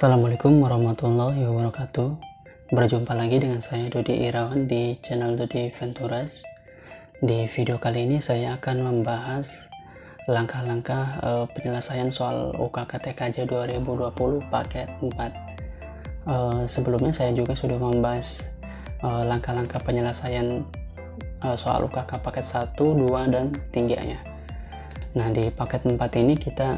Assalamualaikum warahmatullahi wabarakatuh. Berjumpa lagi dengan saya Dodi Irawan di channel Dodi Venturas. Di video kali ini saya akan membahas langkah-langkah penyelesaian soal UKK TKJ 2020 paket 4. Sebelumnya saya juga sudah membahas langkah-langkah penyelesaian soal UKK paket 1, 2, dan 3 ya. Nah, di paket 4 ini kita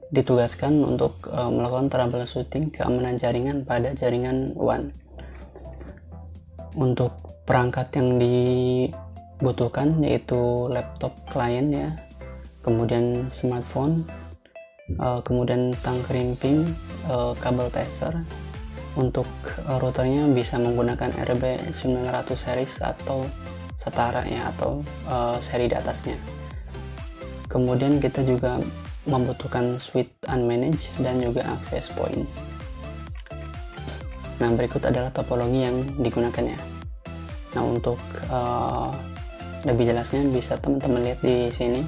ditugaskan untuk melakukan troubleshooting keamanan jaringan pada jaringan WAN. Untuk perangkat yang dibutuhkan yaitu laptop klien ya, kemudian smartphone, kemudian tang krimping, kabel tester. Untuk routernya bisa menggunakan RB900 series atau setara ya, atau seri di atasnya. Kemudian kita juga membutuhkan switch unmanaged dan juga access point. Nah, berikut adalah topologi yang digunakan ya. Nah, untuk lebih jelasnya bisa teman-teman lihat di sini,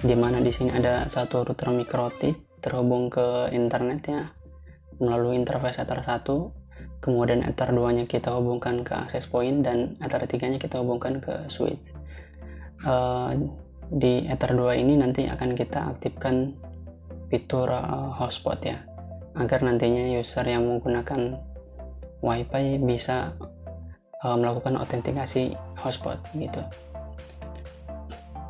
dimana di sini ada satu router MikroTik terhubung ke internet ya melalui interface Ether 1, kemudian Ether 2 nya kita hubungkan ke access point, dan Ether 3 nya kita hubungkan ke switch. Di Ether 2 ini nanti akan kita aktifkan fitur hotspot ya, agar nantinya user yang menggunakan WiFi bisa melakukan autentikasi hotspot gitu.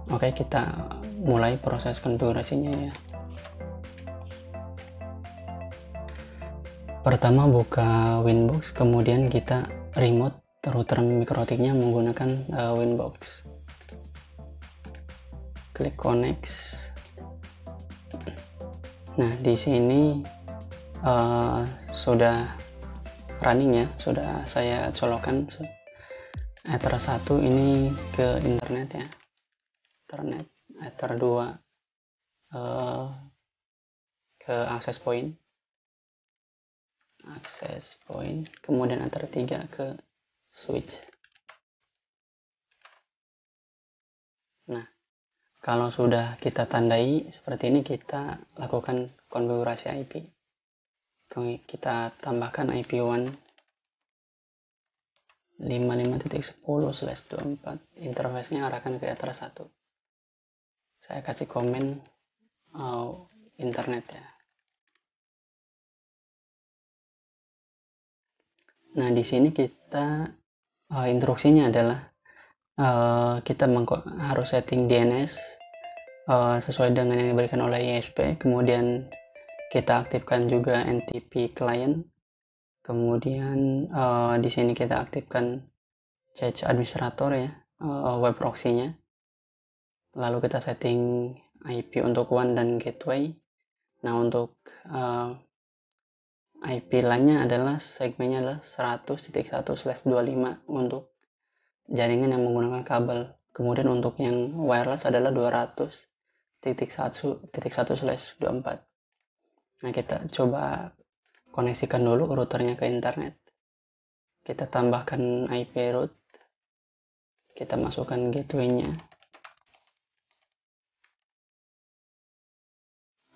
Oke, kita mulai proses konfigurasinya ya. Pertama buka Winbox, kemudian kita remote router MikroTiknya menggunakan Winbox. Klik connect. Nah, di sini sudah running ya, sudah saya colokkan Ether 1 ini ke internet ya, internet. Ether 2 ke access point, kemudian Ether 3 ke switch. Nah, kalau sudah kita tandai seperti ini, kita lakukan konfigurasi IP. Kita tambahkan IP1 55.10/24, interface-nya arahkan ke Ether 1. Saya kasih komen internet ya. Nah, di sini kita instruksinya adalah kita harus setting DNS sesuai dengan yang diberikan oleh ISP, kemudian kita aktifkan juga NTP client, kemudian di sini kita aktifkan cache administrator ya, web proxy-nya, lalu kita setting IP untuk WAN dan gateway. Nah, untuk IP LAN-nya adalah segmennya adalah 100.1/25 untuk jaringan yang menggunakan kabel. Kemudian untuk yang wireless adalah 200.1/24. Nah, kita coba koneksikan dulu routernya ke internet. Kita tambahkan IP route, kita masukkan gateway-nya,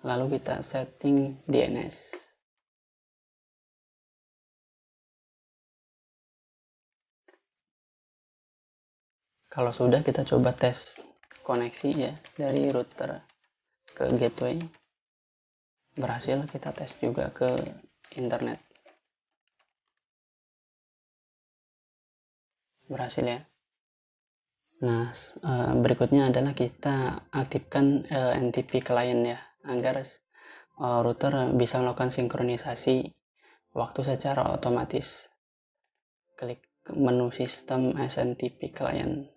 lalu kita setting DNS. Kalau sudah, kita coba tes koneksi ya dari router ke gateway. Berhasil, kita tes juga ke internet. Berhasil ya. Nah, berikutnya adalah kita aktifkan NTP client ya, agar router bisa melakukan sinkronisasi waktu secara otomatis. Klik menu sistem SNTP client.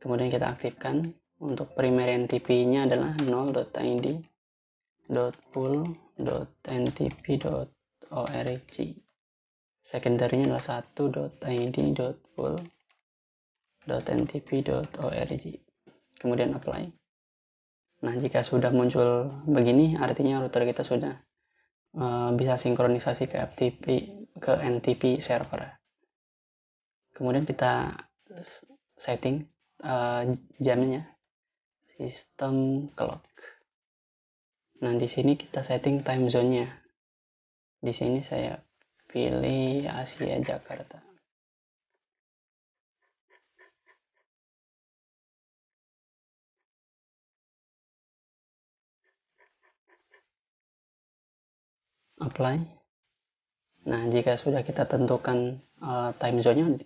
Kemudian kita aktifkan. Untuk primary NTP-nya adalah 0.id.pool.ntp.org. Secondary-nya adalah 1.id.pool.ntp.org. Kemudian apply. Nah, jika sudah muncul begini, artinya router kita sudah bisa sinkronisasi ke NTP server. Kemudian kita setting jamnya, sistem clock. Nah, di sini kita setting time zone-nya. Di sini saya pilih Asia Jakarta. Apply. Nah, jika sudah kita tentukan time zone-nya,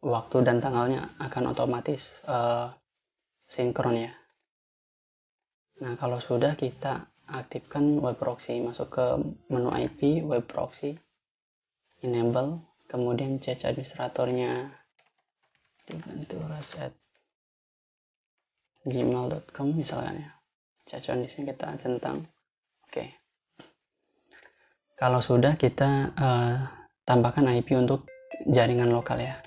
waktu dan tanggalnya akan otomatis sinkron ya. Nah, kalau sudah, kita aktifkan web proxy, masuk ke menu IP web proxy, enable, kemudian change administratornya di venturas@gmail.com misalkan ya. Change on di sini kita centang. Oke. Kalau sudah, kita tambahkan IP untuk jaringan lokal ya.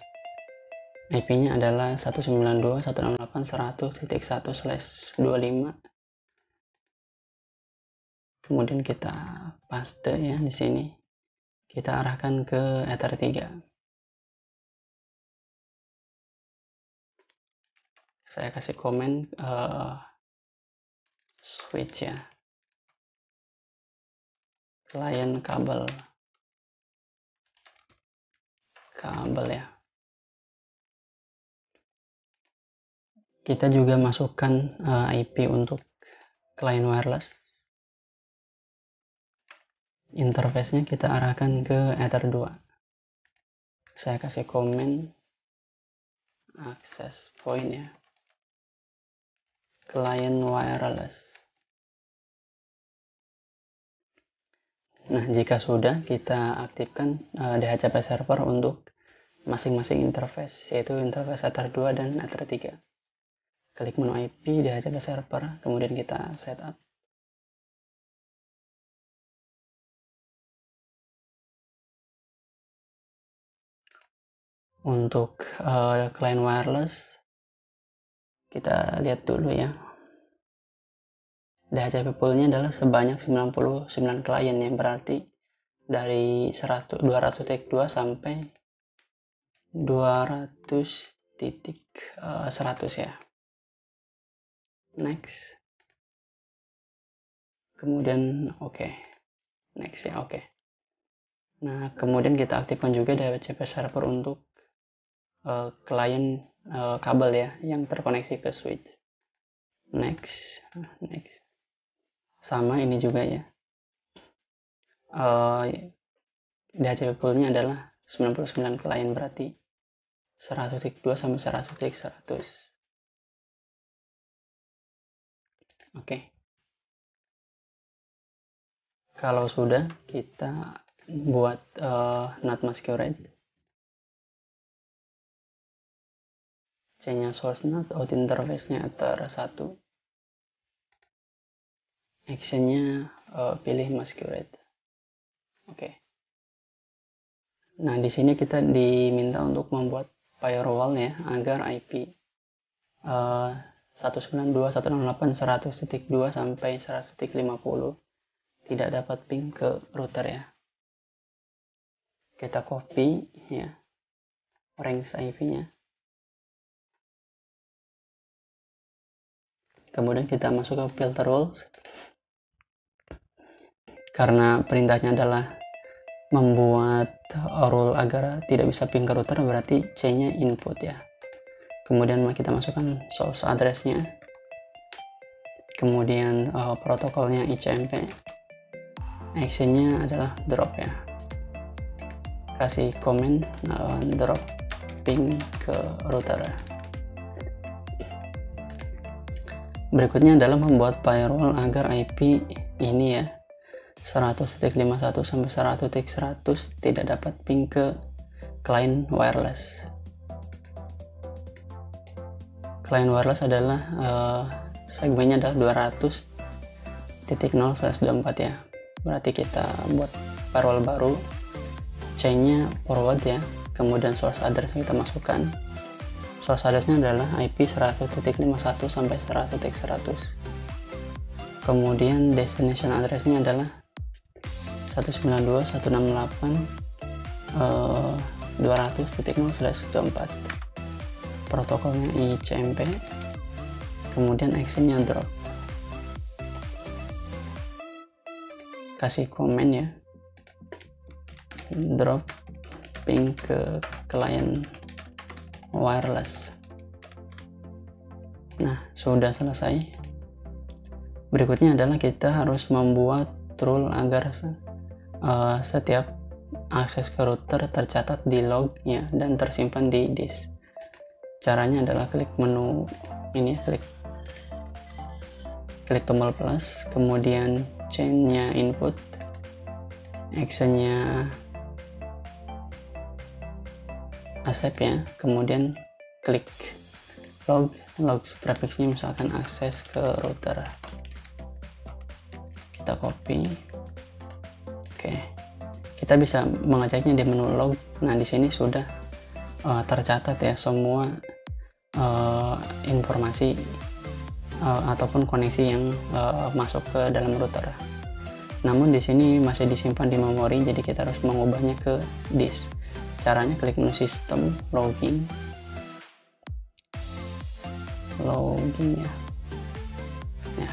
IP-nya adalah 192.168.100.1/25. Kemudian kita paste ya di sini. Kita arahkan ke Ether 3. Saya kasih komen switch ya. Client kabel ya. Kita juga masukkan IP untuk client wireless. Interface-nya kita arahkan ke Ether 2. Saya kasih komen access point ya. Client wireless. Nah, jika sudah, kita aktifkan DHCP server untuk masing-masing interface, yaitu interface Ether 2 dan Ether 3. Klik menu IP DHCP server, kemudian kita setup. Untuk client wireless, kita lihat dulu ya. DHCP poolnya adalah sebanyak 99 klien yang berarti dari 200.2 sampai 200.100 ya. Next. Kemudian oke. Next ya, oke. Nah, kemudian kita aktifkan juga DHCP server untuk klien kabel ya yang terkoneksi ke switch. Next. Sama ini juga ya. DHCP poolnya adalah 99 klien, berarti 100.2 sampai 100.100. Oke. Kalau sudah, kita buat NAT masquerade. C-nya source NAT, out interface-nya Ether 1. Action-nya pilih masquerade. Oke. Nah, di sini kita diminta untuk membuat firewall ya, agar IP 192.168.100.2 sampai 100.50 tidak dapat ping ke router ya. Kita copy ya range IP-nya. Kemudian kita masuk ke filter rules. Karena perintahnya adalah membuat rule agar tidak bisa ping ke router, berarti C-nya input ya. Kemudian kita masukkan source address-nya. Kemudian protokolnya ICMP. Action-nya adalah drop ya. Kasih komen drop ping ke router. Berikutnya adalah membuat firewall agar IP ini ya 100.51 sampai 100.100 tidak dapat ping ke client wireless. Client wireless adalah segmennya adalah 200.0/24 ya. Berarti kita buat firewall baru, C-nya forward ya. Kemudian source address kita masukkan. Source address-nya adalah IP 100.51 sampai 100.100. Kemudian destination address-nya adalah 192.168.200.0/24. Protokolnya ICMP. Kemudian action-nya drop. kasih komen ya, drop ping ke klien wireless. Nah, sudah selesai. Berikutnya adalah kita harus membuat rule agar setiap akses ke router tercatat di lognya dan tersimpan di disk. Caranya adalah klik menu ini ya, klik tombol plus, kemudian chain-nya input, action-nya accept ya, kemudian klik log prefixnya misalkan akses ke router, kita copy. Oke, kita bisa mengeceknya di menu log. Nah, di sini sudah tercatat ya semua informasi ataupun koneksi yang masuk ke dalam router. Namun di sini masih disimpan di memori, jadi kita harus mengubahnya ke disk. Caranya klik menu sistem, login ya.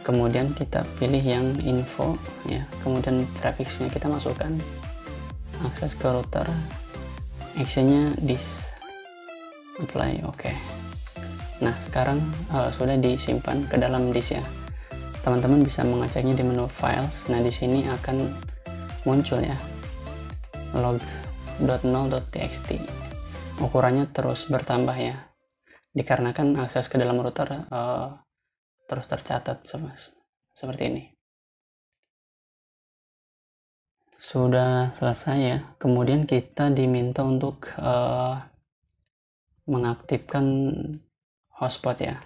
Kemudian kita pilih yang info ya, kemudian prefixnya kita masukkan, akses ke router, actionnya disk, apply, oke. Nah, sekarang sudah disimpan ke dalam disk ya. Teman-teman bisa mengeceknya di menu files. Nah, di sini akan muncul ya log.0.txt. Ukurannya terus bertambah ya, dikarenakan akses ke dalam router terus tercatat seperti ini. Sudah selesai ya. Kemudian kita diminta untuk mengaktifkan hotspot ya.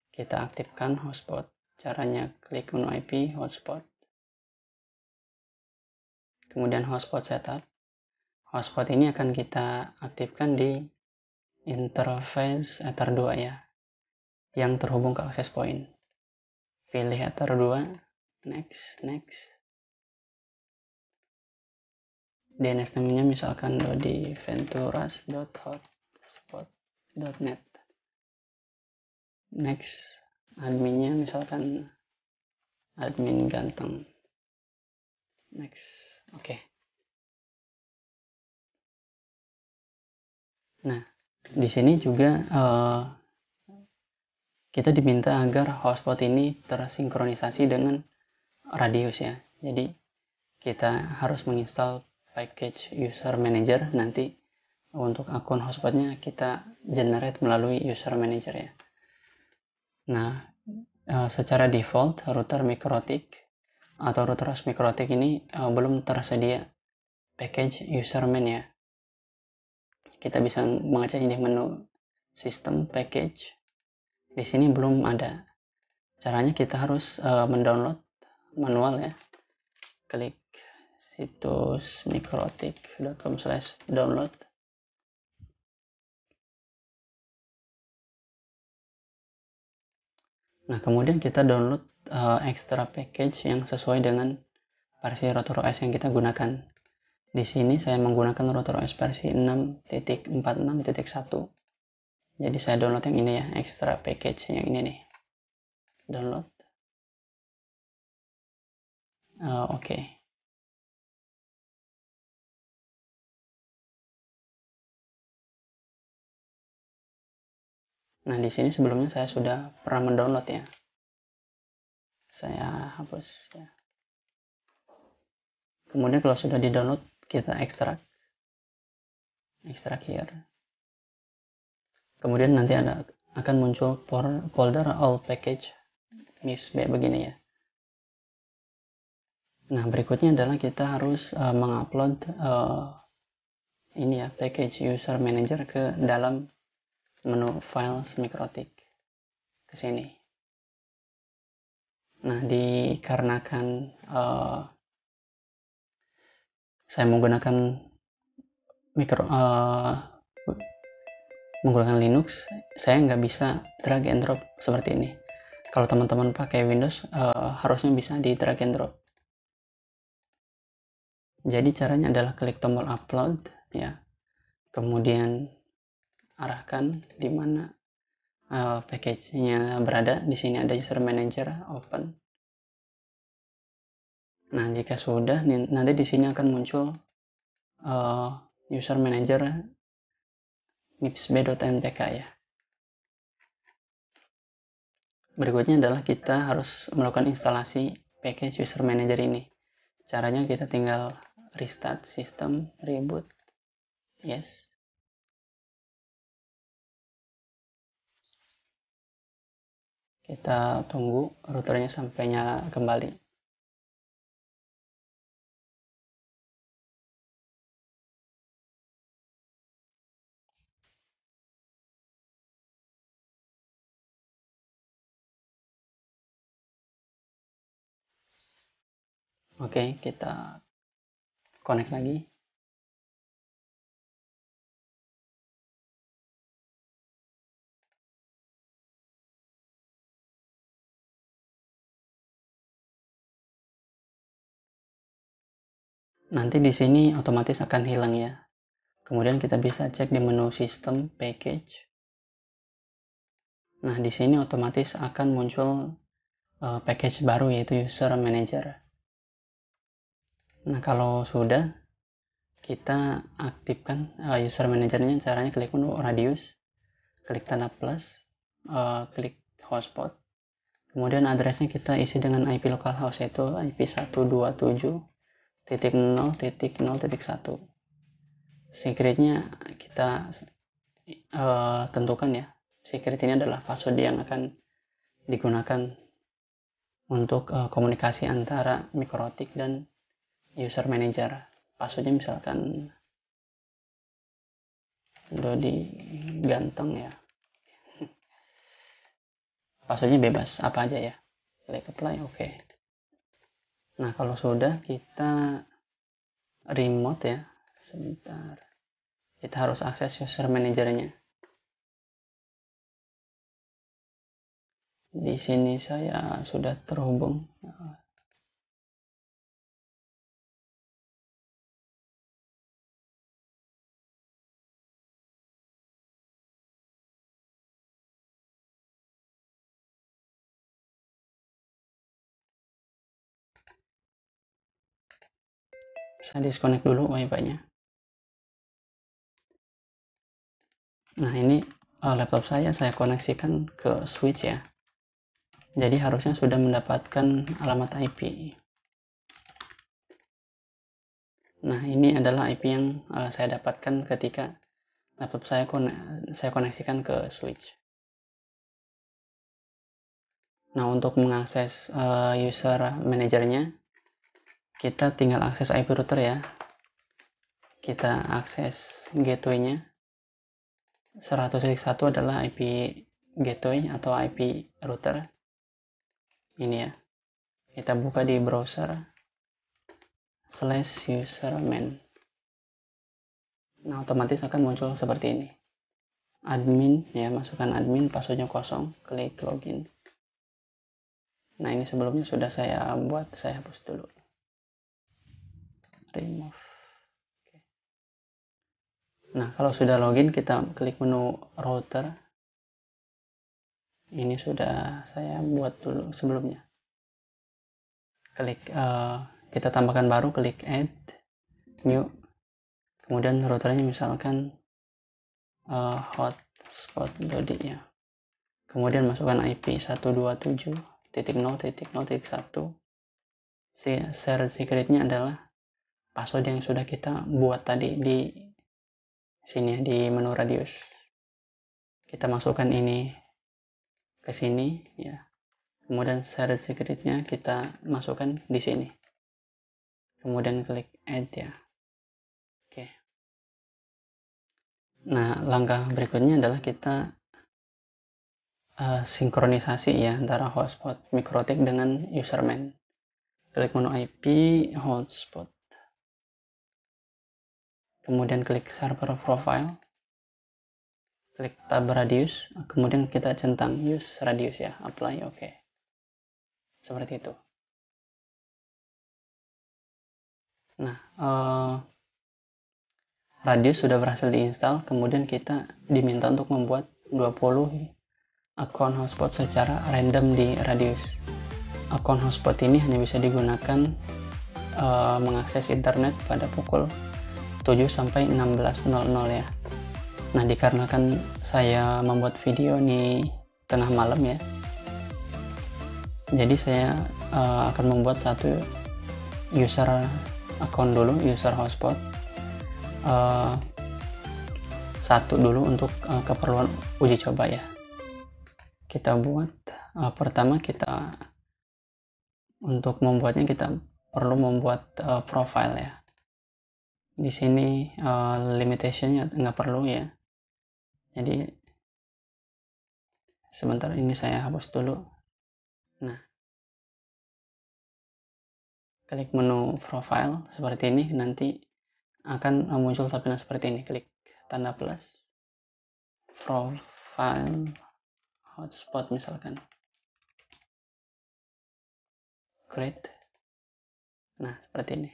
Kita aktifkan hotspot. Caranya klik menu IP hotspot, kemudian hotspot setup. Hotspot ini akan kita aktifkan di interface Ether 2 ya, yang terhubung ke access point. Pilih Ether 2, next. DNS namanya misalkan dodiventures.hotspot.net. Next, adminnya misalkan admin ganteng. Next, oke. Nah, di sini juga kita diminta agar hotspot ini tersinkronisasi dengan radius ya. Jadi kita harus menginstal package user manager. Nanti untuk akun hotspotnya kita generate melalui user manager ya. Nah, secara default router MikroTik atau router host MikroTik ini belum tersedia package userman ya. Kita bisa mengeceknya di menu sistem package. Di sini belum ada. Caranya kita harus mendownload manual ya. Klik situs mikrotik.com/download. Nah, kemudian kita download extra package yang sesuai dengan versi router OS yang kita gunakan. Di sini saya menggunakan router OS versi 6.46.1. Jadi saya download yang ini ya, extra package yang ini nih. Download. Oke. Nah, di sini sebelumnya saya sudah pernah mendownload ya. Saya hapus ya. Kemudian kalau sudah di-download, kita ekstrak here. Kemudian nanti akan muncul folder all package MISB begini ya. Nah, berikutnya adalah kita harus mengupload ini ya, package user manager ke dalam menu files MikroTik ke sini. Nah, dikarenakan saya menggunakan menggunakan Linux, saya nggak bisa drag and drop seperti ini. Kalau teman-teman pakai Windows, harusnya bisa di drag and drop. Jadi caranya adalah klik tombol upload ya, kemudian arahkan di mana package-nya berada. Di sini ada user manager, open. Nah, jika sudah, nanti di sini akan muncul user manager mipsb.npk ya. Berikutnya adalah kita harus melakukan instalasi package user manager ini. Caranya kita tinggal restart system, reboot, yes. Kita tunggu routernya sampai nyala kembali. Oke, kita connect lagi. Nanti di sini otomatis akan hilang ya. Kemudian kita bisa cek di menu sistem package. Nah, di sini otomatis akan muncul package baru yaitu user manager. Nah, kalau sudah, kita aktifkan user manajernya. Caranya klik menu radius, klik tanda plus, klik hotspot. Kemudian addressnya kita isi dengan IP localhost yaitu IP 127.0.0.1. Secretnya kita tentukan ya. Secret ini adalah password yang akan digunakan untuk komunikasi antara Mikrotik dan user manager. Passwordnya misalkan Dodi ganteng ya. Passwordnya bebas apa aja ya. Klik apply, oke. Nah, kalau sudah, kita remote ya. Sebentar, kita harus akses user manajernya. Di sini saya sudah terhubung. Saya disconnect dulu wifi-nya. Nah, ini laptop saya koneksikan ke switch ya. Jadi harusnya sudah mendapatkan alamat IP. Nah, ini adalah IP yang saya dapatkan ketika laptop saya koneksikan ke switch. Nah, untuk mengakses user manajernya, kita tinggal akses IP router ya. Kita akses gateway-nya. 100.1 adalah IP gateway atau IP router. Ini ya. Kita buka di browser /userman. Nah, otomatis akan muncul seperti ini. Admin ya, masukkan admin, passwordnya kosong, klik login. Nah, ini sebelumnya sudah saya buat, saya hapus dulu. Remove. Oke. Nah, kalau sudah login, kita klik menu router. Ini sudah saya buat dulu sebelumnya. Klik, kita tambahkan baru, klik add, new. Kemudian routernya misalkan hotspot.dodi ya. Kemudian masukkan IP 127.0.0.1. Share secretnya adalah password yang sudah kita buat tadi di sini di menu radius. Kita masukkan ini ke sini ya. Kemudian share secretnya kita masukkan di sini. Kemudian klik add ya. Oke. Nah, langkah berikutnya adalah kita sinkronisasi ya antara hotspot Mikrotik dengan userman. Klik menu IP, hotspot. Kemudian klik server profile. Klik tab radius, kemudian kita centang use radius ya, apply, oke. Seperti itu. Nah, radius sudah berhasil diinstal, kemudian kita diminta untuk membuat 20 akun hotspot secara random di radius. Akun hotspot ini hanya bisa digunakan mengakses internet pada pukul 7 sampai 16.00 ya. Nah, dikarenakan saya membuat video di tengah malam ya, jadi saya akan membuat satu user account dulu, user hotspot satu dulu untuk keperluan uji coba ya. Kita buat pertama, kita untuk membuatnya kita perlu membuat profile ya. Di sini limitationnya nggak perlu ya, jadi sebentar ini saya hapus dulu. Nah, klik menu profile seperti ini, nanti akan muncul tampilan seperti ini. Klik tanda plus, profile hotspot misalkan, create. Nah, seperti ini.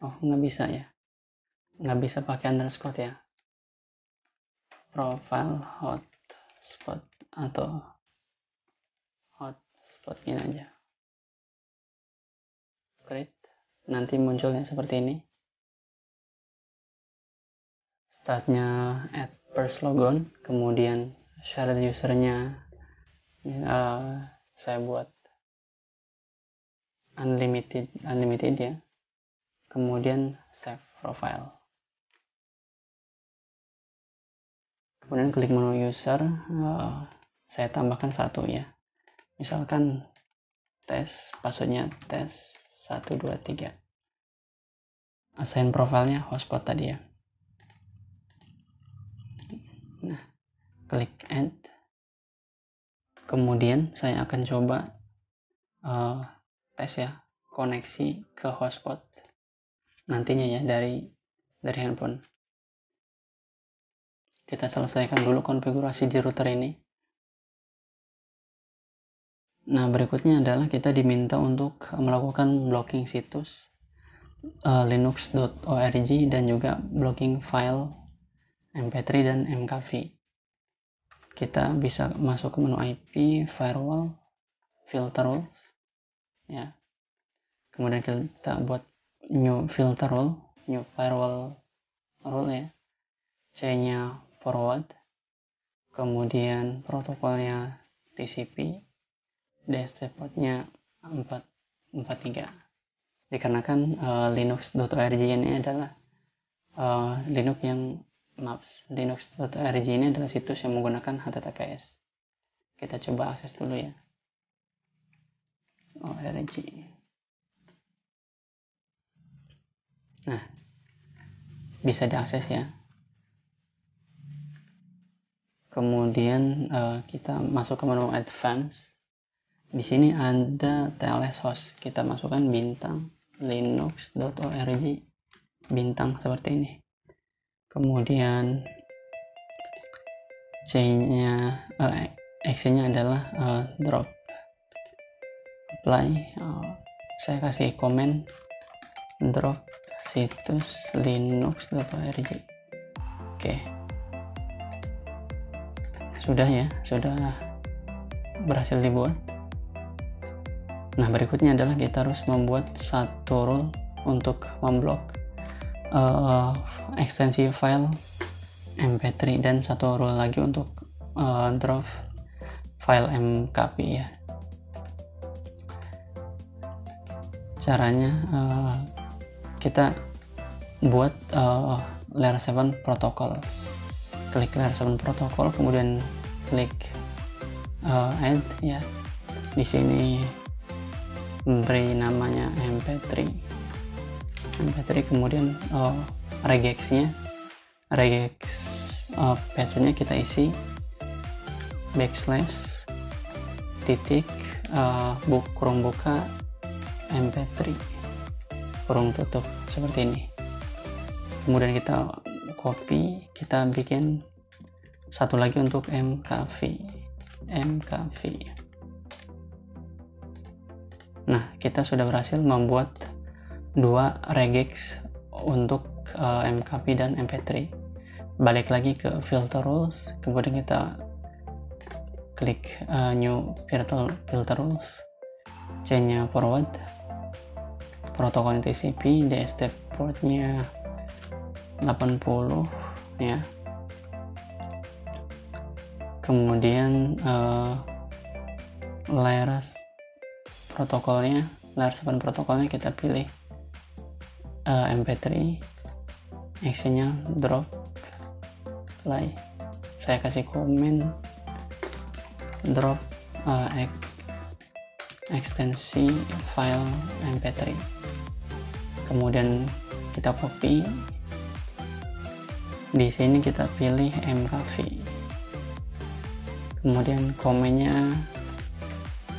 Oh, nggak bisa ya, nggak bisa pakai underscore ya. Profile hotspot atau hotspot ini aja, create. Nanti munculnya seperti ini. Startnya add first logon, kemudian shared usernya saya buat unlimited ya, kemudian save profile, kemudian klik menu user, saya tambahkan satu ya, misalkan tes, passwordnya tes 123, assign profilenya hotspot tadi ya. Nah, klik add, kemudian saya akan coba tes ya, koneksi ke hotspot nantinya ya dari handphone. Kita selesaikan dulu konfigurasi di router ini. Nah, berikutnya adalah kita diminta untuk melakukan blocking situs linux.org dan juga blocking file mp3 dan mkv. Kita bisa masuk ke menu IP, firewall, filter rules ya. Kemudian kita buat new filter rule, new firewall rule ya. C-nya forward, kemudian protokolnya TCP, DHCP portnya 443. Dikarenakan linux.org ini adalah linux.org ini adalah situs yang menggunakan HTTPS. Kita coba akses dulu ya, org. Nah, bisa diakses ya. Kemudian kita masuk ke menu advance. Di sini ada TLS host. Kita masukkan bintang linux.org bintang seperti ini. Kemudian C-nya X-nya adalah drop. Apply. Saya kasih komen drop situs linux.org. Oke. Sudah ya, sudah berhasil dibuat. Nah, berikutnya adalah kita harus membuat satu rule untuk memblok ekstensi file mp3 dan satu rule lagi untuk drop file mkv ya. Caranya kita buat layer 7 protokol. Klik layer 7 protokol, kemudian klik add ya. Di sini beri namanya mp3, kemudian regex patch-nya kita isi backslash titik kurung buka mp3 kurung tutup seperti ini. Kemudian kita copy, kita bikin satu lagi untuk mkv. Nah, kita sudah berhasil membuat dua regex untuk mkv dan mp3. Balik lagi ke filter rules, kemudian kita klik new filter rules, C-nya forward, protokol TCP, DST portnya 80 ya. Kemudian layer protokolnya, layer 7 protokolnya kita pilih MP3, actionnya drop play. Saya kasih komen drop ekstensi file MP3. Kemudian kita copy. Di sini kita pilih MKV. Kemudian komennya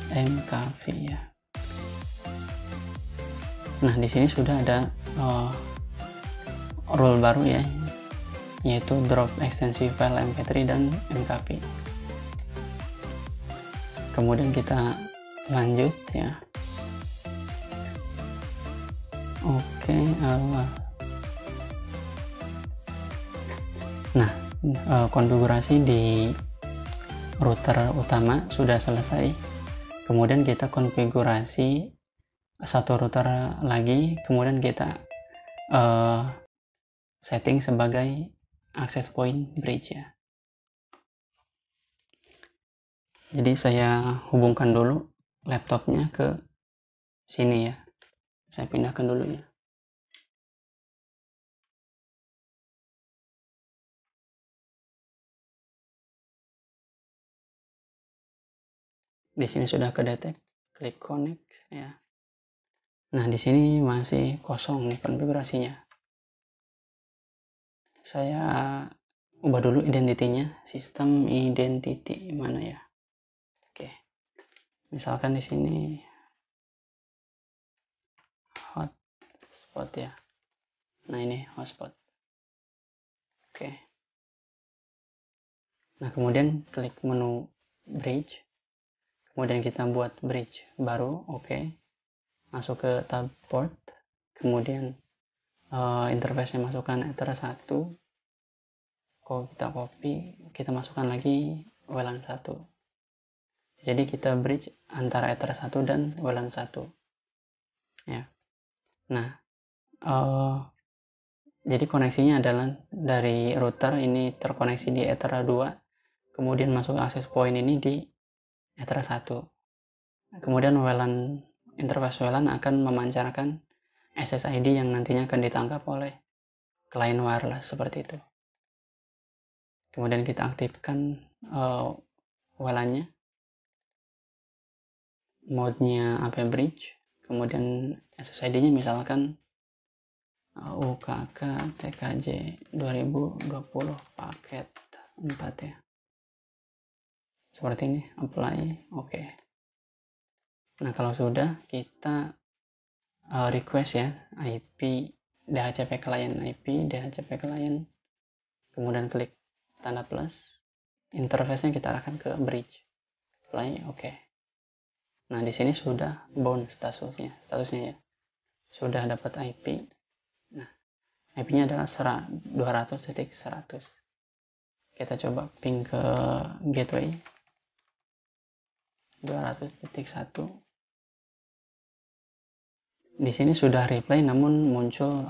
MKV ya. Nah, di sini sudah ada rule baru ya, yaitu drop ekstensi file MP3 dan MKV. Kemudian kita lanjut ya. Oke, nah, konfigurasi di router utama sudah selesai. Kemudian kita konfigurasi satu router lagi, kemudian kita setting sebagai access point bridge ya. Jadi saya hubungkan dulu laptopnya ke sini ya. Saya pindahkan dulu ya. Di sini sudah kedetek, klik connect ya. Nah, di sini masih kosong nih konfigurasinya. Saya ubah dulu identitinya, sistem identity mana ya? Oke. Misalkan di sini hotspot ya. Nah, ini hotspot. Oke. Nah, kemudian klik menu bridge. Kemudian kita buat bridge baru, oke. Masuk ke tab port. Kemudian interface-nya masukkan Ether 1. Kita copy, kita masukkan lagi WLAN 1. Jadi kita bridge antara Ether 1 dan WLAN 1. Ya. Nah, jadi koneksinya adalah dari router ini terkoneksi di Ether 2, kemudian masuk access point ini di Ether 1. Kemudian interface WLAN akan memancarkan SSID yang nantinya akan ditangkap oleh klien wireless seperti itu. Kemudian kita aktifkan WLAN-nya, mode-nya AP bridge, kemudian SSID-nya misalkan UKK TKJ 2020 paket 4 ya. Seperti ini, apply, oke. Nah, kalau sudah, kita request ya IP DHCP client, IP DHCP client, kemudian klik tanda plus, interface-nya kita arahkan ke bridge, apply, oke. Nah, di sini sudah bound statusnya ya, sudah dapat IP. Nah, IP-nya adalah 200.100. Kita coba ping ke gateway 200.1. Di sini sudah reply namun muncul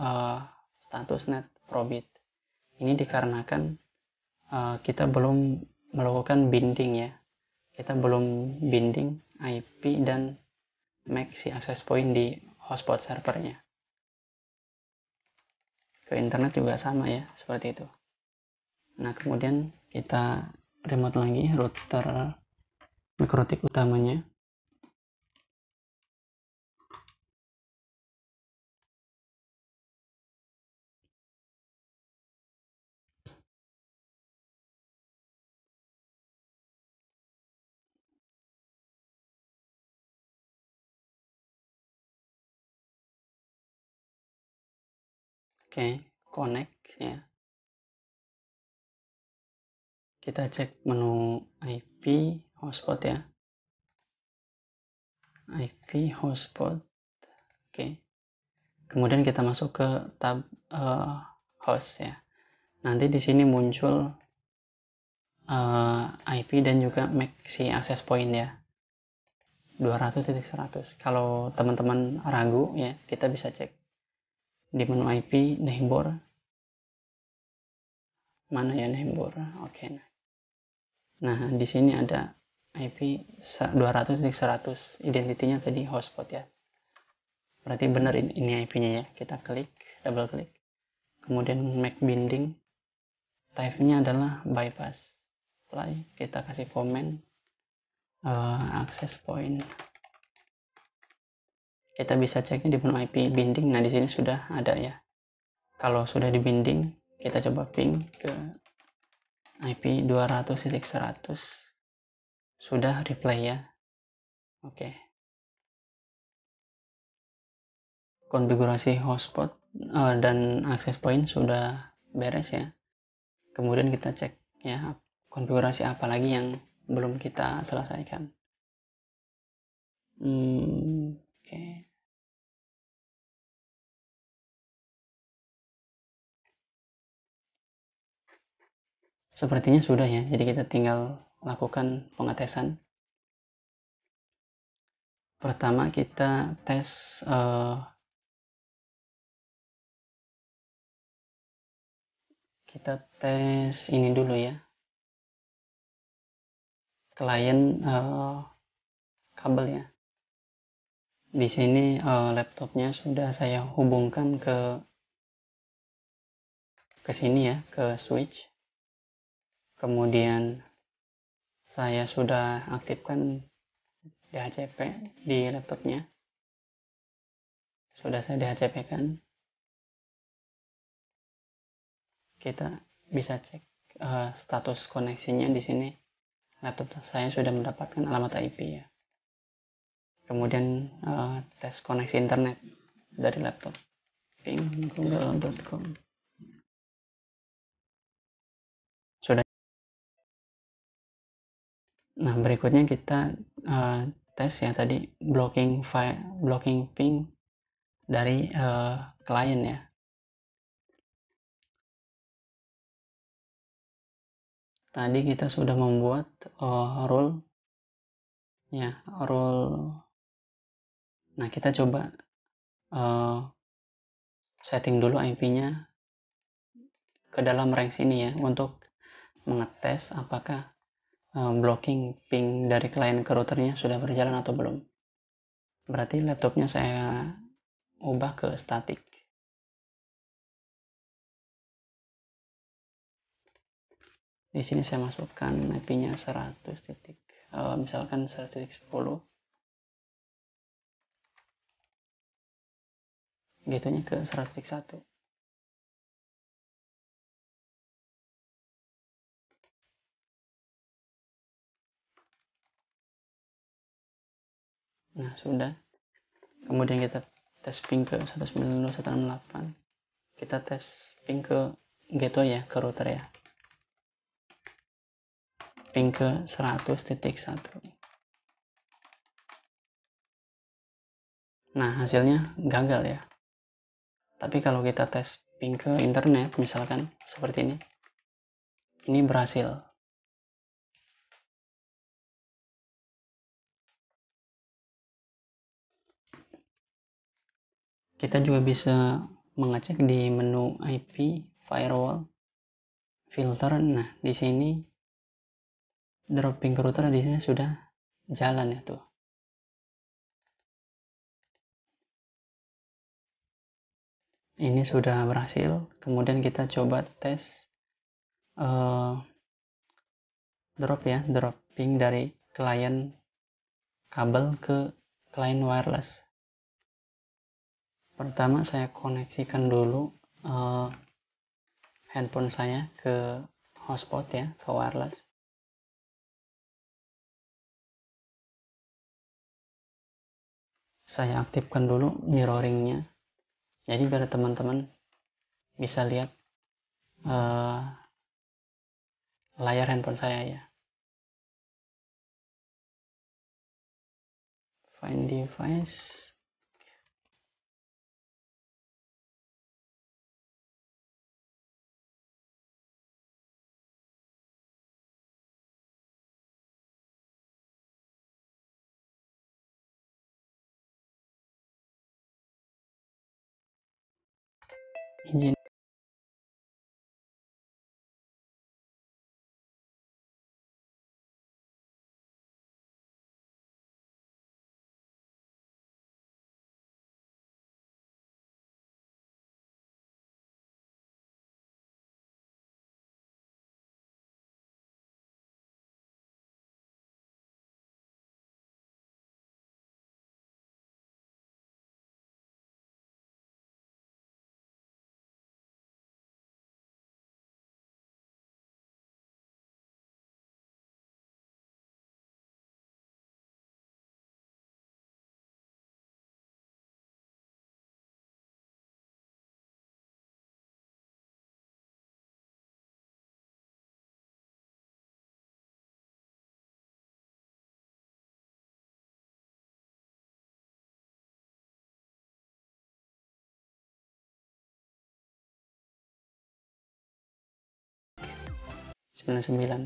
status net probit. Ini dikarenakan kita belum melakukan binding ya. Kita belum binding IP dan MAC si access point di hotspot servernya. Ke internet juga sama ya, seperti itu. Nah, kemudian kita remote lagi router MikroTik utamanya. Oke, connect ya. Kita cek menu IP hotspot ya. IP hotspot. Oke. Kemudian kita masuk ke tab host ya. Nanti di sini muncul IP dan juga MAC si access point ya. 200.100. Kalau teman-teman ragu ya, kita bisa cek di menu IP neighbor. Mana ya neighbor? Oke. Nah, di sini ada IP 200.100. Identitinya tadi hotspot ya. Berarti benar ini IP-nya ya. Kita klik, double klik. Kemudian MAC binding. Type-nya adalah bypass. Apply. Kita kasih komen. Access point. Kita bisa ceknya di menu IP binding. Nah, di sini sudah ada ya. Kalau sudah di binding, kita coba ping ke IP 200.100. Sudah replay ya. Oke. Konfigurasi hotspot dan access point sudah beres ya. Kemudian kita cek ya konfigurasi apa lagi yang belum kita selesaikan. Oke. Sepertinya sudah ya. Jadi kita tinggal lakukan pengetesan. Pertama kita tes ini dulu ya. Klien kabel ya. Di sini laptopnya sudah saya hubungkan ke sini ya, ke switch. Kemudian saya sudah aktifkan DHCP di laptopnya. Sudah saya DHCP kan. Kita bisa cek status koneksinya di sini. Laptop saya sudah mendapatkan alamat IP ya. Kemudian tes koneksi internet dari laptop. Ping google.com. Sudah. Nah, berikutnya kita tes ya tadi blocking ping dari klien ya. Tadi kita sudah membuat rule ya, rule. Nah, kita coba setting dulu IP-nya ke dalam range ini ya untuk mengetes apakah blocking ping dari klien ke routernya sudah berjalan atau belum. Berarti laptopnya saya ubah ke static. Di sini saya masukkan IP-nya 100 titik, misalkan 100.10. Gitunya ke 100.1. Nah, sudah. Kemudian kita tes ping ke 192.168. Kita tes ping ke gateway ya, ke router ya. Ping ke 100.1. Nah, hasilnya gagal ya. Tapi kalau kita tes ping ke internet, misalkan seperti ini berhasil. Kita juga bisa mengecek di menu IP, firewall, filter. Nah, di sini dropping ke router di sini sudah jalan ya tuh. Ini sudah berhasil. Kemudian kita coba tes dropping dari klien kabel ke klien wireless. Pertama saya koneksikan dulu handphone saya ke hotspot ya, ke wireless. Saya aktifkan dulu mirroringnya. Jadi biar teman-teman bisa lihat layar handphone saya ya. Find device. izin.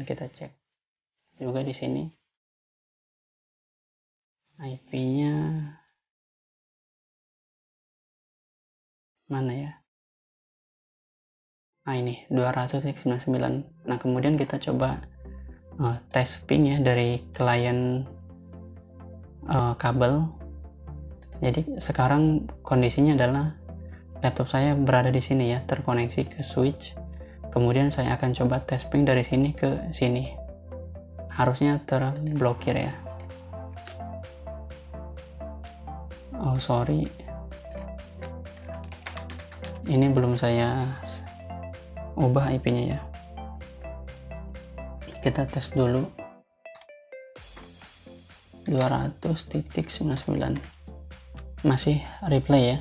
Kita cek juga di sini IP-nya mana ya. Ini 200.99. Nah, kemudian kita coba tes ping ya dari klien kabel. Jadi sekarang kondisinya adalah laptop saya berada di sini ya, terkoneksi ke switch. Kemudian saya akan coba tes ping dari sini ke sini. Harusnya terblokir ya. Oh sorry, ini belum saya ubah IP-nya ya. Kita tes dulu 200.99. Masih replay ya.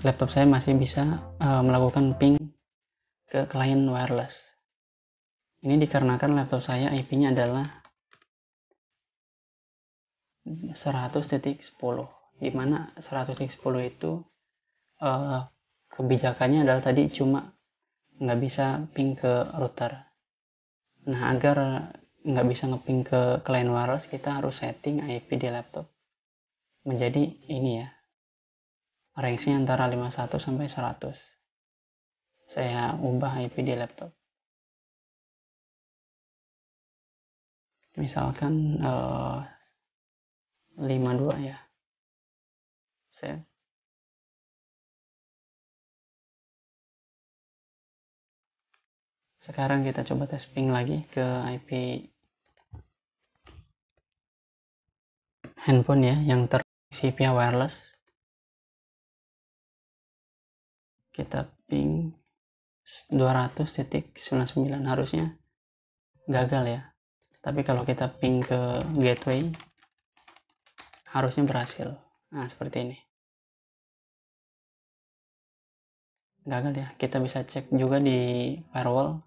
Laptop saya masih bisa melakukan ping ke klien wireless. Ini dikarenakan laptop saya IP-nya adalah 100.10, di mana 100.10 itu kebijakannya adalah tadi cuma nggak bisa ping ke router. Nah, agar nggak bisa ngeping ke klien wireless, kita harus setting IP di laptop menjadi ini ya, range-nya antara 51 sampai 100. Saya ubah IP di laptop. Misalkan 52 ya. Save. Sekarang kita coba tes ping lagi ke IP handphone ya, yang terkoneksi via wireless. Kita ping 200.99, harusnya gagal ya. Tapi kalau kita ping ke gateway, harusnya berhasil. Nah, seperti ini. Gagal ya. Kita bisa cek juga di firewall.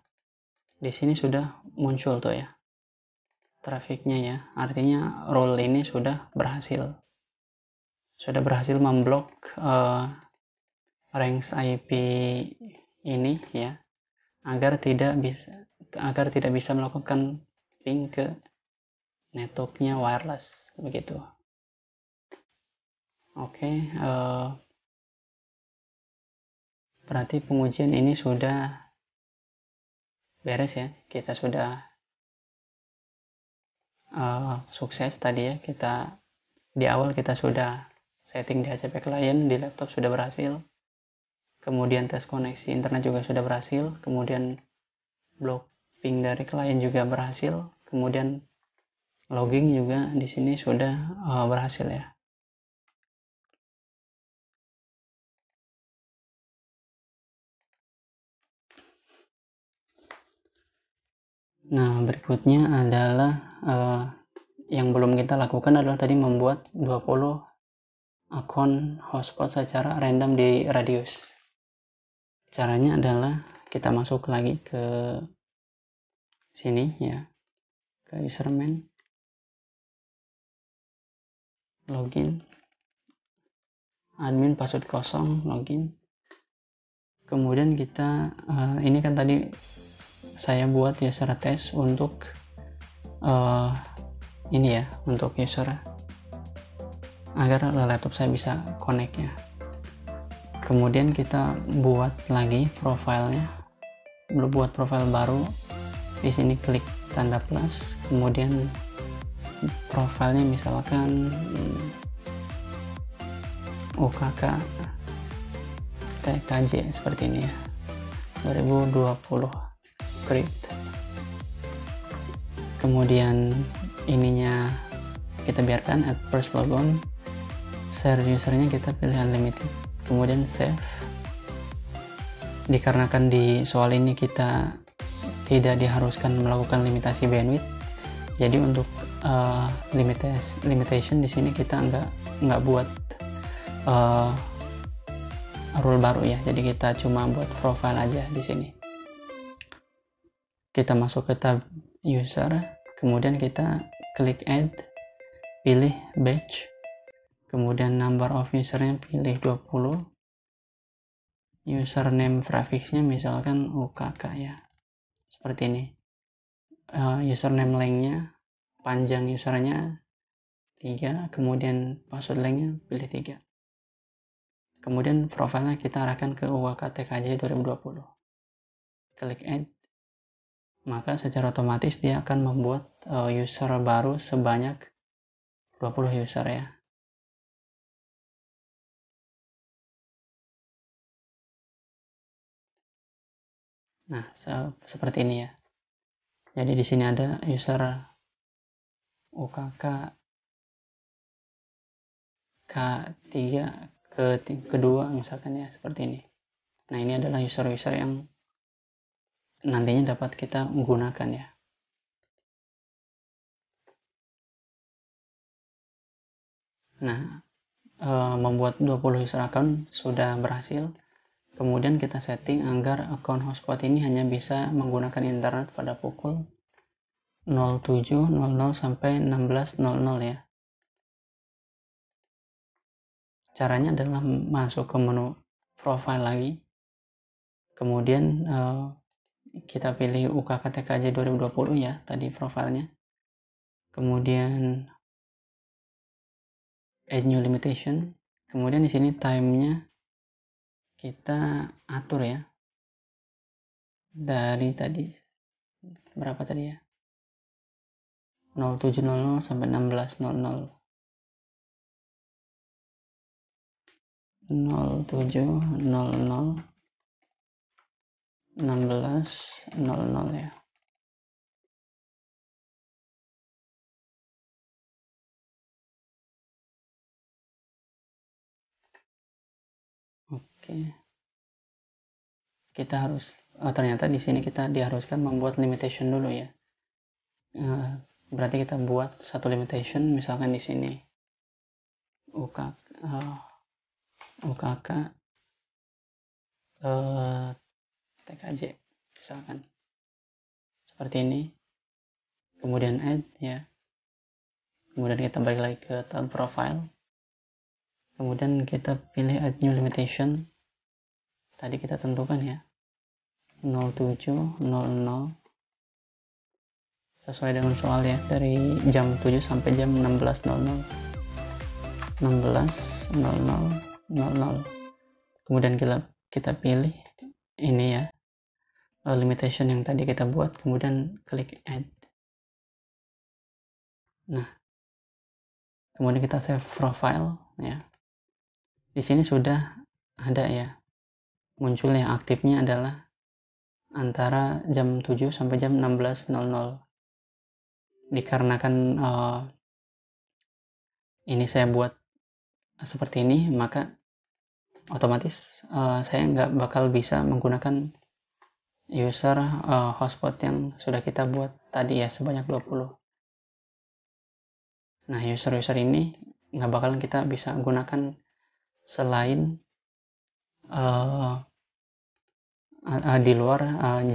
Di sini sudah muncul tuh ya, trafiknya ya. Artinya rule ini sudah berhasil. Sudah berhasil memblok range IP ini ya, agar tidak bisa melakukan ping ke networknya wireless begitu. Oke, berarti pengujian ini sudah beres ya. Kita sudah sukses tadi ya. Di awal kita sudah setting di HCP client, di laptop sudah berhasil. Kemudian tes koneksi internet juga sudah berhasil. Kemudian blok ping dari klien juga berhasil. Kemudian logging juga di sini sudah berhasil ya. Nah, berikutnya adalah yang belum kita lakukan adalah tadi membuat 20 akun hotspot secara random di Radius. Caranya adalah kita masuk lagi ke sini ya, ke username, login, admin password kosong, login. Kemudian kita ini kan tadi saya buat user test untuk ini ya, untuk user agar laptop saya bisa connect ya. Kemudian kita buat lagi profilnya, buat profil baru. Di sini klik tanda plus, kemudian profilnya misalkan UKK TKJ seperti ini ya, 2020 create. Kemudian ininya kita biarkan at first logon, share usernya kita pilih unlimited, kemudian save. Dikarenakan di soal ini kita tidak diharuskan melakukan limitasi bandwidth, jadi untuk limitation di sini kita nggak buat rule baru ya, jadi kita cuma buat profile aja di sini. Kita masuk ke tab user, kemudian kita klik add, pilih batch, kemudian number of usernya pilih 20, username prefixnya misalkan UKK ya, seperti ini. Username lengthnya, panjang usernya 3, kemudian password lengthnya pilih 3. Kemudian profilnya kita arahkan ke UKK TKJ 2020. Klik add, maka secara otomatis dia akan membuat user baru sebanyak 20 user ya. Nah, seperti ini ya. Jadi di sini ada user UKK K3 kedua misalkan ya, seperti ini. Nah, ini adalah user-user yang nantinya dapat kita gunakan ya. Nah, membuat 20 user account sudah berhasil. Kemudian kita setting agar akun hotspot ini hanya bisa menggunakan internet pada pukul 07.00 sampai 16.00 ya. Caranya adalah masuk ke menu profile lagi, kemudian kita pilih UKK TKJ 2020 ya, tadi profilnya. Kemudian add new limitation, kemudian di sini time-nya kita atur ya, dari tadi berapa tadi ya, 07.00 sampai 16.00, 07.00 16.00 ya. Oke, kita harus ternyata di sini kita diharuskan membuat limitation dulu ya. Berarti kita buat satu limitation, misalkan di sini UKK TKJ misalkan seperti ini, kemudian add ya, kemudian kita balik lagi ke tab profile, kemudian kita pilih add new limitation, tadi kita tentukan ya 07.00 sesuai dengan soal ya, dari jam 7 sampai jam 16.00. Kemudian kita pilih ini ya, limitation yang tadi kita buat, kemudian klik add. Nah, kemudian kita save profile ya. Di sini sudah ada ya, muncul yang aktifnya adalah antara jam 7 sampai jam 16.00. Dikarenakan ini saya buat seperti ini, maka otomatis saya nggak bakal bisa menggunakan user hotspot yang sudah kita buat tadi ya, sebanyak 20. Nah, user-user ini nggak bakalan kita bisa gunakan selain di luar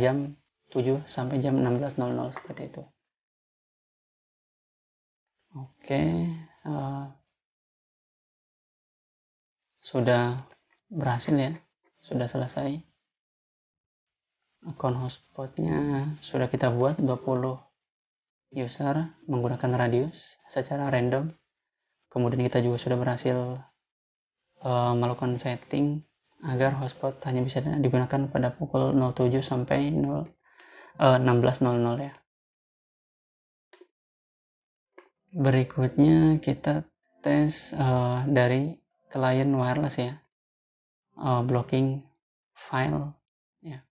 jam 7 sampai jam 16.00 seperti itu. Oke, sudah berhasil ya, sudah selesai. Akun hotspotnya sudah kita buat 20 user menggunakan radius secara random. Kemudian kita juga sudah berhasil melakukan setting agar hotspot hanya bisa digunakan pada pukul 07 sampai 16.00 ya. Berikutnya kita tes dari klien wireless ya, blocking file ya.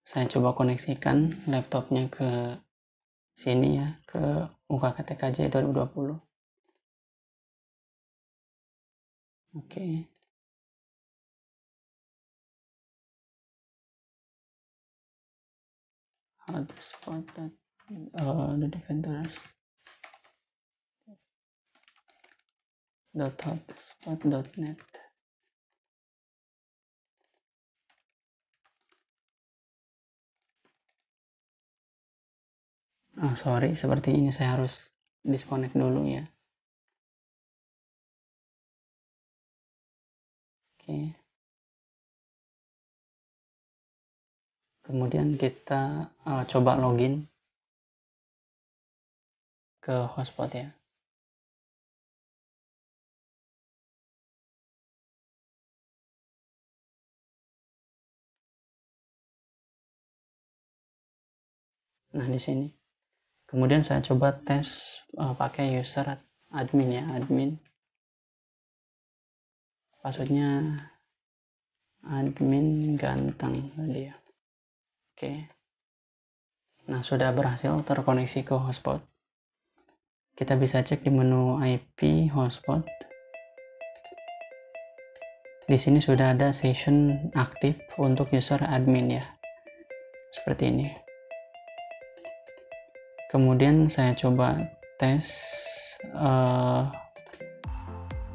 Saya coba koneksikan laptopnya ke sini ya, ke UKKTKJ 2020. Oke. Hotspot .hotspot.net. Sorry, seperti ini saya harus disconnect dulu ya. Oke. Kemudian kita coba login ke hotspot ya. Nah, di sini. Kemudian saya coba tes pakai user admin ya, admin. Passwordnya admin ganteng tadi ya. Oke. Nah, sudah berhasil terkoneksi ke hotspot. Kita bisa cek di menu IP hotspot. Di sini sudah ada session aktif untuk user admin ya. Seperti ini. Kemudian saya coba tes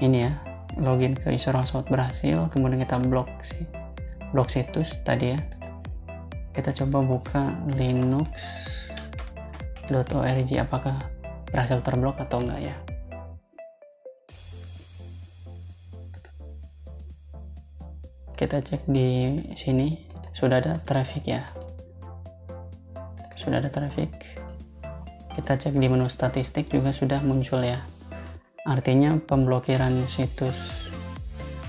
ini ya, login ke user hotspot berhasil. Kemudian kita blok situs tadi ya. Kita coba buka linux.org, apakah berhasil terblok atau enggak ya. Kita cek di sini sudah ada traffic ya. Sudah ada traffic. Kita cek di menu statistik juga sudah muncul ya. Artinya pemblokiran situs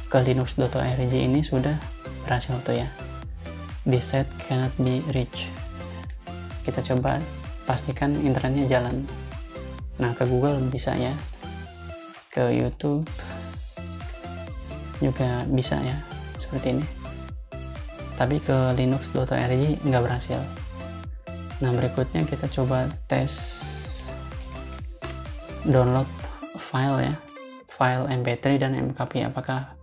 ke linux.org ini sudah berhasil tuh ya. This site cannot be reached. Kita coba pastikan internetnya jalan. Nah, ke Google bisa ya. Ke YouTube juga bisa ya. Seperti ini. Tapi ke linux.org nggak berhasil. Nah, berikutnya kita coba tes download file ya, file MP3 dan MKP, apakah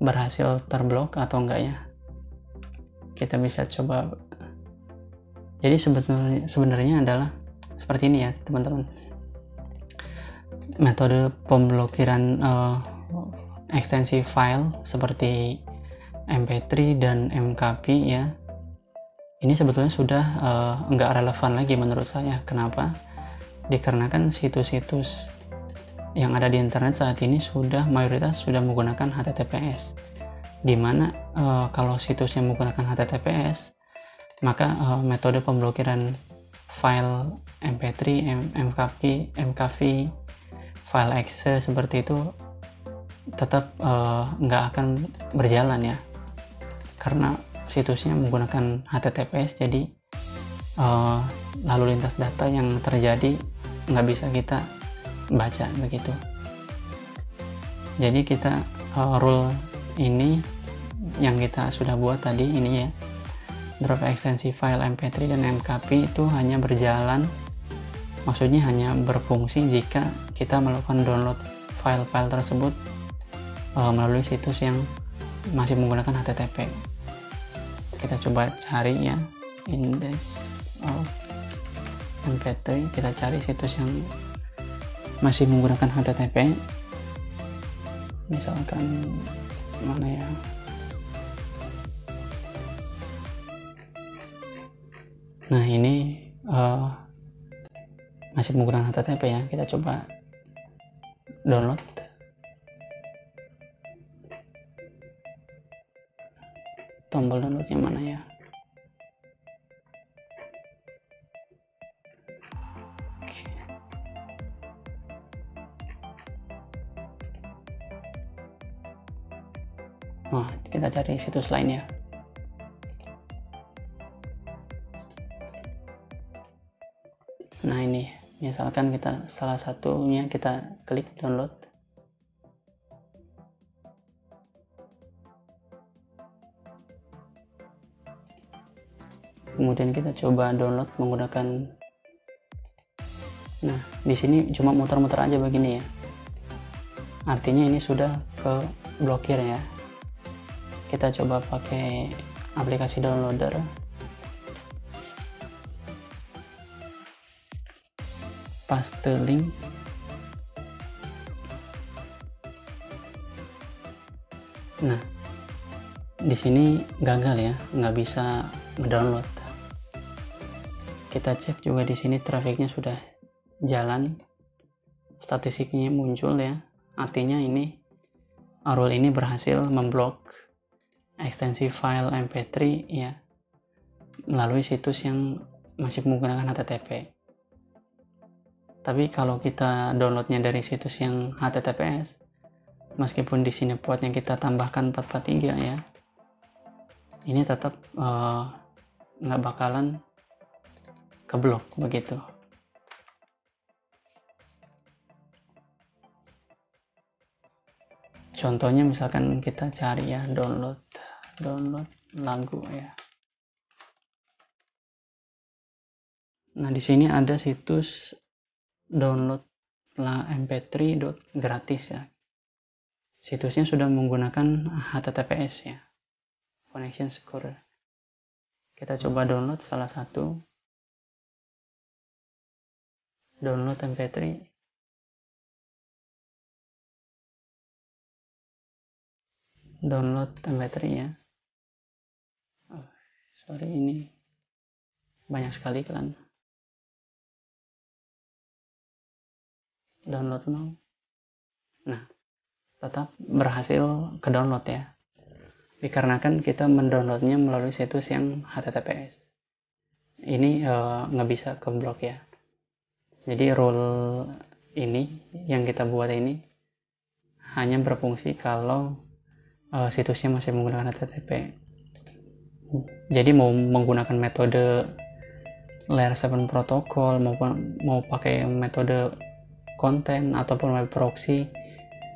berhasil terblok atau enggak ya. Kita bisa coba. Jadi sebenarnya adalah seperti ini ya teman-teman, metode pemblokiran ekstensi file seperti MP3 dan MKP ya. Ini sebetulnya sudah nggak relevan lagi menurut saya. Kenapa? Dikarenakan situs-situs yang ada di internet saat ini mayoritas sudah menggunakan HTTPS. Dimana kalau situsnya menggunakan HTTPS, maka metode pemblokiran file MP3, MKV, file exe seperti itu tetap nggak akan berjalan ya. Karena situsnya menggunakan HTTPS, jadi lalu lintas data yang terjadi nggak bisa kita baca begitu. Jadi kita rule ini yang kita sudah buat tadi ini ya, drop ekstensi file MP3 dan MKP itu hanya berjalan, maksudnya hanya berfungsi jika kita melakukan download file-file tersebut melalui situs yang masih menggunakan HTTP. Kita coba cari ya, index of MP3, kita cari situs yang masih menggunakan HTTP, misalkan mana ya, nah ini masih menggunakan HTTP ya. Kita coba download. Tombol downloadnya mana ya? Oke. Nah, kita cari situs lain ya. Nah, ini misalkan kita salah satunya kita klik download. Kemudian kita coba download menggunakan. Nah, di sini cuma muter-muter aja begini ya. Artinya ini sudah ke blokir ya. Kita coba pakai aplikasi downloader. Paste link. Nah, di sini gagal ya, nggak bisa ngedownload. Kita cek juga di sini trafiknya sudah jalan, statistiknya muncul ya. Artinya ini rule ini berhasil memblok ekstensi file MP3 ya melalui situs yang masih menggunakan HTTP. Tapi kalau kita downloadnya dari situs yang HTTPS, meskipun di sini portnya kita tambahkan 443 ya, ini tetap nggak bakalan keblok begitu. Contohnya misalkan kita cari ya download lagu ya. Nah, di sini ada situs download mp3 gratis ya. Situsnya sudah menggunakan HTTPS ya. Connection secure. Kita coba download salah satu. Download mp3. Download mp3 ya. Oh, sorry, ini banyak sekali kan. Download now. Nah, tetap berhasil ke download ya. Dikarenakan kita mendownloadnya melalui situs yang HTTPS. Ini nggak bisa keblok ya. Jadi rule ini yang kita buat ini hanya berfungsi kalau situsnya masih menggunakan HTTP. Jadi mau menggunakan metode layer 7 protokol maupun mau pakai metode konten ataupun web proxy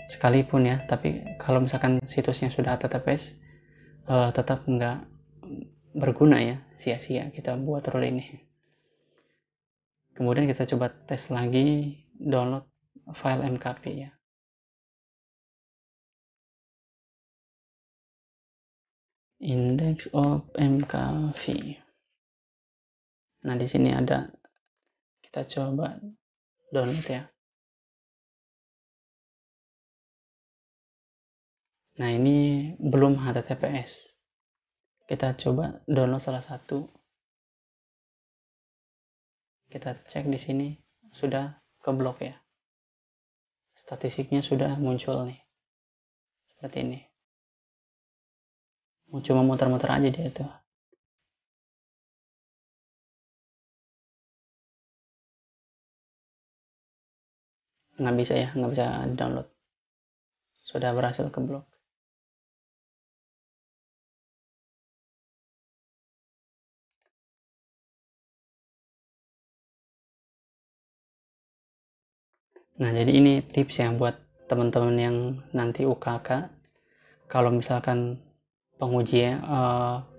sekalipun ya, tapi kalau misalkan situsnya sudah HTTPS tetap nggak berguna ya, sia-sia kita buat rule ini. Kemudian kita coba tes lagi download file MKV ya. Index of MKV. Nah, di sini ada, kita coba download ya. Nah, ini belum HTTPS. Kita coba download salah satu. Kita cek di sini sudah keblok ya. Statistiknya sudah muncul nih. Seperti ini. Cuma muter-muter aja dia tuh. Nggak bisa ya, nggak bisa download. Sudah berhasil keblok. Nah, jadi ini tips ya buat teman-teman yang nanti UKK. Kalau misalkan pengujian,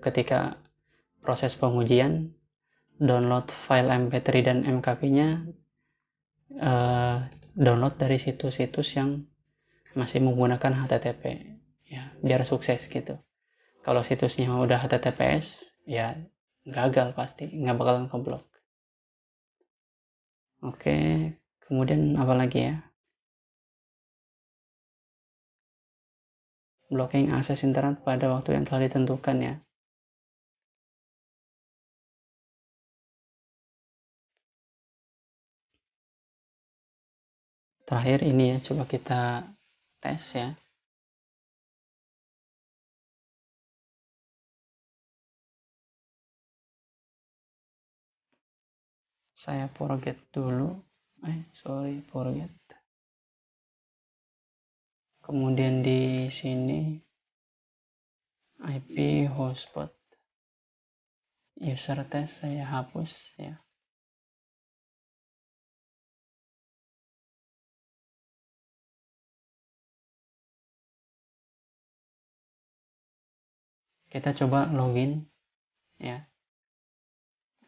ketika proses pengujian, download file MP3 dan MKV-nya download dari situs-situs yang masih menggunakan HTTP ya, biar sukses gitu. Kalau situsnya udah HTTPS ya gagal, pasti nggak bakalan keblok. Oke, kemudian apa lagi ya? Blocking akses internet pada waktu yang telah ditentukan ya. Terakhir ini ya, coba kita tes ya. Saya forget dulu. Forget. Kemudian di sini IP hotspot user test saya hapus ya. Kita coba login ya,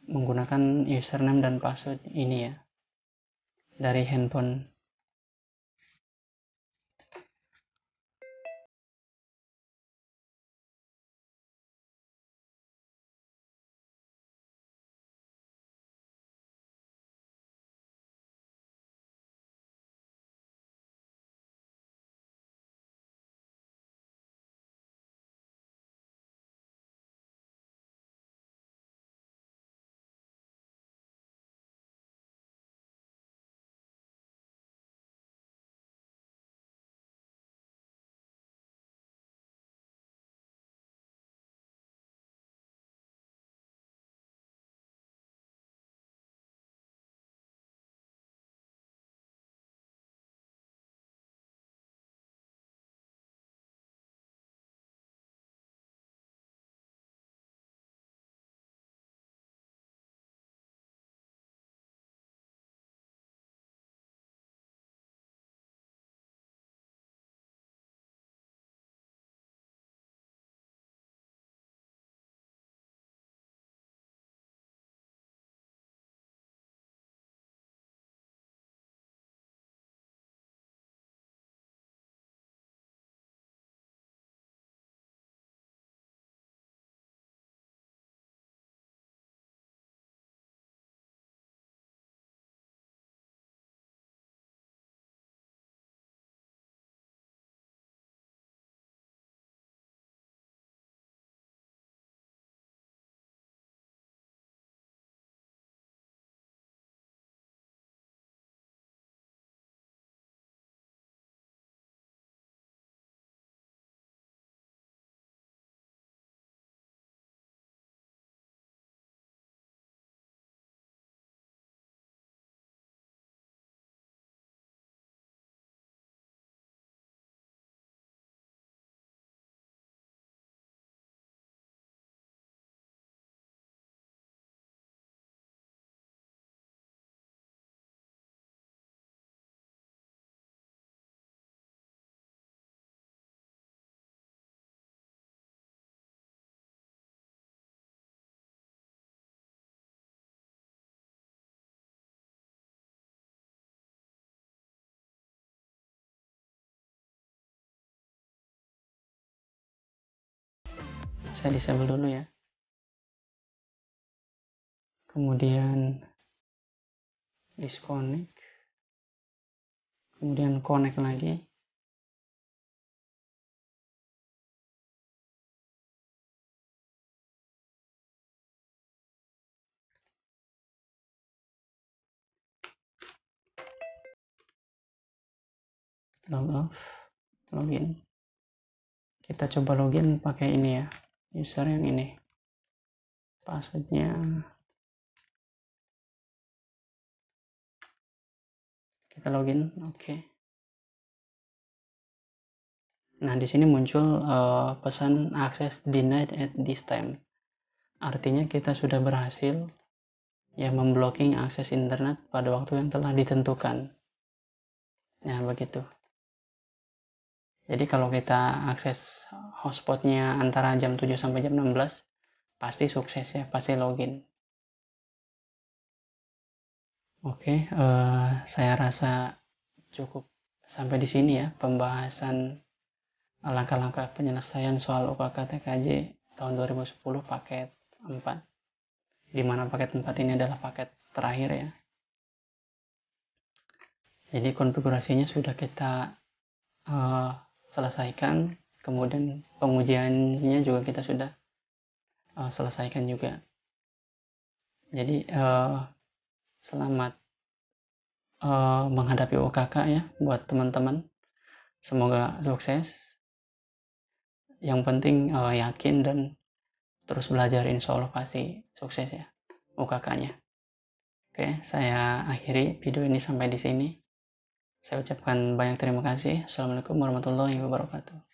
menggunakan username dan password ini ya, dari handphone. Saya disable dulu ya, kemudian disconnect, kemudian connect lagi. Log off, login. Kita coba login pakai ini ya, user yang ini, passwordnya kita login. Oke. Nah, di sini muncul pesan access denied at this time. Artinya kita sudah berhasil ya memblocking akses internet pada waktu yang telah ditentukan. Nah, begitu. Jadi kalau kita akses hotspotnya antara jam 7 sampai jam 16, pasti sukses ya, pasti login. Oke, saya rasa cukup sampai di sini ya pembahasan langkah-langkah penyelesaian soal UKK TKJ tahun 2010 paket 4. Di mana paket 4 ini adalah paket terakhir ya. Jadi konfigurasinya sudah kita selesaikan, kemudian pengujiannya juga kita sudah selesaikan juga. Jadi selamat menghadapi UKK ya buat teman-teman. Semoga sukses. Yang penting yakin dan terus belajar, insya Allah pasti sukses ya UKK-nya. Oke, saya akhiri video ini sampai di sini. Saya ucapkan banyak terima kasih. Assalamualaikum warahmatullahi wabarakatuh.